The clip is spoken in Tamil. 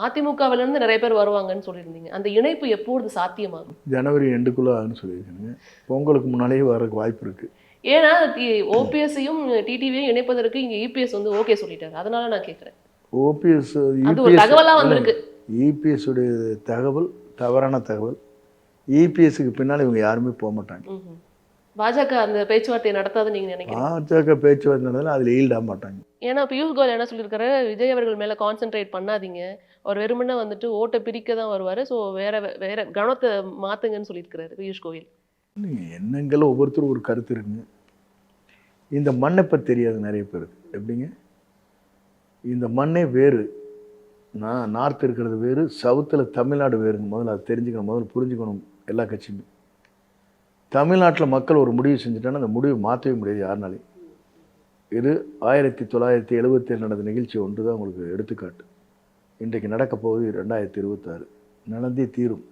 அதிமுகவில இருந்து நிறைய பேர் வருவாங்கன்னு சொல்லியிருந்தீங்க. அந்த இணைப்பு எப்பொழுது சாத்தியமாகும்? ஜனவரி எண்டுக்குள்ள ஆகுன்னு சொல்லியிருக்காங்க. பொங்கலுக்கு முன்னாலேயே வர்றதுக்கு வாய்ப்பு இருக்கு. ஏன்னா ஓபிஎஸ்ஸையும் டிடிவியும் இணைப்பதற்கு இங்க இபிஎஸ் வந்து ஓகே சொல்லிட்டாரு. அதனால நான் கேட்கிறேன். ஓபிஎஸ் அது ஒரு தகவலா வந்திருக்கு. இபிஎஸ் உடைய தகவல் தவறான தகவல். இபிஎஸ்க்கு பின்னால் இவங்க யாருமே போக மாட்டாங்க. பாஜக அந்த பேச்சுவார்த்தையை நடத்தாதுன்னு நீங்க நினைக்கிறீங்க? பாஜக பேச்சுவார்த்தை நடந்தாலும் அதில் ஈல்டாக மாட்டாங்க. ஏன்னா பியூஷ் கோயல் என்ன சொல்லியிருக்காரு, விஜய் அவர்கள் மேல கான்சென்ட்ரேட் பண்ணாதீங்க, அவர் வெறுமனே வந்துட்டு ஓட்டை பிரிக்க தான் வருவாரு, ஸோ வேற வேற கவனத்தை மாத்துங்கன்னு சொல்லியிருக்காரு பியூஷ் கோயல். எண்ணங்கள் ஒவ்வொருத்தரும் ஒரு கருத்து இருக்குங்க. இந்த மண்ணை பற்றி தெரியாது நிறைய பேருக்கு. எப்படிங்க, இந்த மண்ணே வேறு, நார்த் இருக்கிறது வேறு, சவுத்தில் தமிழ்நாடு வேறுங்க. முதல்ல அதை தெரிஞ்சுக்கணும், முதல்ல புரிஞ்சுக்கணும் எல்லா கட்சியுமே. தமிழ்நாட்டில் மக்கள் ஒரு முடிவு செஞ்சுட்டாங்கன்னா அந்த முடிவு மாற்றவே முடியாது யாருனாலையும். இது 1977 நடந்த நிகழ்ச்சி ஒன்று தான் உங்களுக்கு எடுத்துக்காட்டு. இன்றைக்கு நடக்க போகுது 2026 நடந்தே தீரும்.